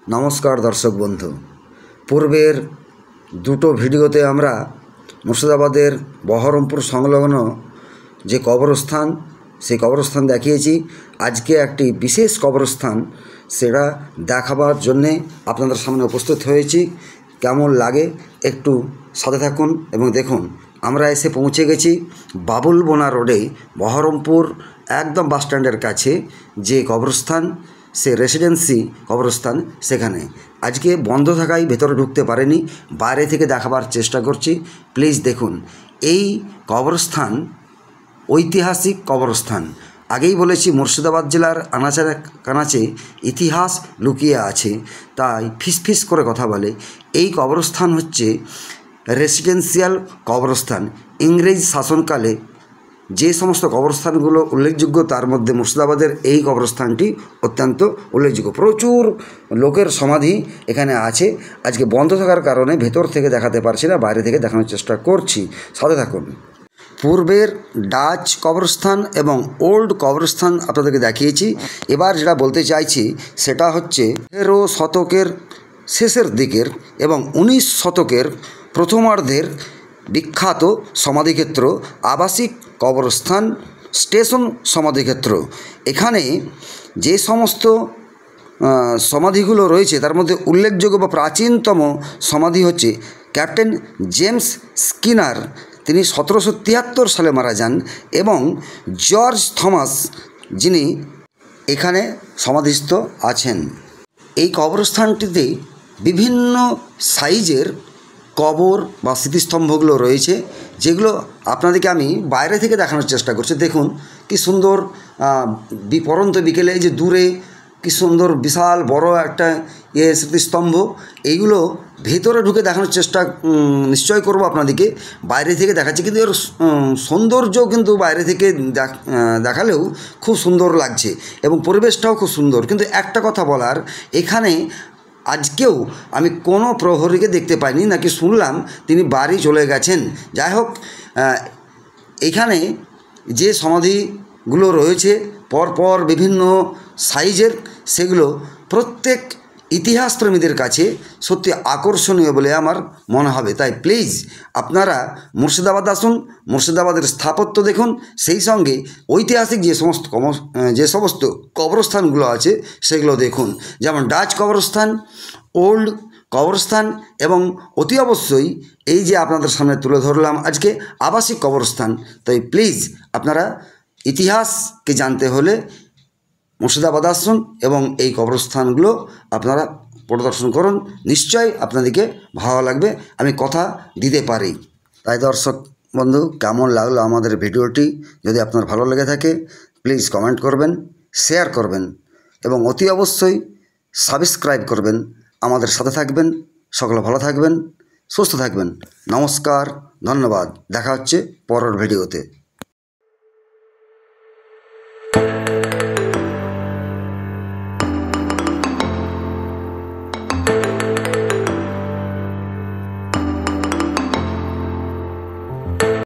নমস্কার দর্শক বন্ধু। পূর্বের দুটো ভিডিওতে আমরা মুর্শিদাবাদের বহরমপুর সংলগ্ন যে কবরস্থান সেই কবরস্থান দেখিয়েছি। আজকে একটি বিশেষ কবরস্থান সেটা দেখাবার জন্যে আপনাদের সামনে উপস্থিত হয়েছি। কেমন লাগে একটু সাথে থাকুন এবং দেখুন। আমরা এসে পৌঁছে গেছি বাবুলবোনা রোডে, বহরমপুর একদম বাস স্ট্যান্ডের কাছে যে কবরস্থান, সে রেসিডেন্সি কবরস্থান, সেখানে আজকে বন্ধ থাকায় ভেতরে ঢুকতে পারেনি, বাইরে থেকে দেখাবার চেষ্টা করছি। প্লিজ দেখুন। এই কবরস্থান ঐতিহাসিক কবরস্থান। আগেই বলেছি মুর্শিদাবাদ জেলার আনাচে কানাচে ইতিহাস লুকিয়ে আছে, তাই ফিসফিস করে কথা বলে। এই কবরস্থান হচ্ছে রেসিডেন্সিয়াল কবরস্থান। ইংরেজ শাসনকালে যে সমস্ত কবরস্থানগুলো উল্লেখযোগ্য তার মধ্যে মুর্শিদাবাদের এই কবরস্থানটি অত্যন্ত উল্লেখযোগ্য। প্রচুর লোকের সমাধি এখানে আছে। আজকে বন্ধ থাকার কারণে ভেতর থেকে দেখাতে পারছি না, বাইরে থেকে দেখানোর চেষ্টা করছি। সাথে থাকুন। পূর্বের ডাচ কবরস্থান এবং ওল্ড কবরস্থান আপনাদেরকে দেখিয়েছি। এবার যেটা বলতে চাইছি সেটা হচ্ছে 13 শতকের শেষের দিকের এবং 19 শতকের প্রথমার্ধের বিখ্যাত সমাধিক্ষেত্র, আবাসিক কবরস্থান, স্টেশন সমাধিক্ষেত্র। এখানে যে সমস্ত সমাধিগুলো রয়েছে তার মধ্যে উল্লেখযোগ্য বা প্রাচীনতম সমাধি হচ্ছে ক্যাপ্টেন জেমস স্কিনার, তিনি 1773 সালে মারা যান, এবং জর্জ থমাস, যিনি এখানে সমাধিস্থ আছেন। এই কবরস্থানটিতে বিভিন্ন সাইজের কবর বা স্মৃতিস্তম্ভগুলো রয়েছে, যেগুলো আপনাদেরকে আমি বাইরে থেকে দেখানোর চেষ্টা করছি। দেখুন কি সুন্দর পরন্ত বিকেলে এই যে দূরে কি সুন্দর বিশাল বড় একটা স্মৃতিস্তম্ভ। এইগুলো ভেতরে ঢুকে দেখানোর চেষ্টা নিশ্চয় করব আপনাদেরকে। বাইরে থেকে দেখাচ্ছি, কিন্তু এর সৌন্দর্য কিন্তু বাইরে থেকে দেখালেও খুব সুন্দর লাগছে এবং পরিবেশটাও খুব সুন্দর। কিন্তু একটা কথা বলার, এখানে আজকেও আমি কোনো প্রহরীকে দেখতে পাইনি, নাকি শুনলাম তিনি বাড়ি চলে গেছেন। যাই হোক, এখানে যে সমাধিগুলো রয়েছে পরপর বিভিন্ন সাইজের, সেগুলো প্রত্যেক ইতিহাস প্রেমীদের কাছে সত্যি আকর্ষণীয় বলে আমার মনে হবে। তাই প্লিজ আপনারা মুর্শিদাবাদ আসুন, মুর্শিদাবাদের স্থাপত্য দেখুন, সেই সঙ্গে ঐতিহাসিক যে সমস্ত কবরস্থানগুলো আছে সেগুলো দেখুন। যেমন ডাচ কবরস্থান, ওল্ড কবরস্থান এবং অতি অবশ্যই এই যে আপনাদের সামনে তুলে ধরলাম আজকে আবাসিক কবরস্থান। তাই প্লিজ আপনারা ইতিহাসকে জানতে হলে মুর্শিদাবাদ আসুন এবং এই কবরস্থানগুলো আপনারা পরিদর্শন করুন। নিশ্চয়ই আপনাদেরকে ভালো লাগবে, আমি কথা দিতে পারি। তাই দর্শক বন্ধু, কেমন লাগলো আমাদের ভিডিওটি? যদি আপনার ভালো লেগে থাকে প্লিজ কমেন্ট করবেন, শেয়ার করবেন এবং অতি অবশ্যই সাবস্ক্রাইব করবেন। আমাদের সাথে থাকবেন। সকলে ভালো থাকবেন, সুস্থ থাকবেন। নমস্কার, ধন্যবাদ। দেখা হচ্ছে পরের ভিডিওতে।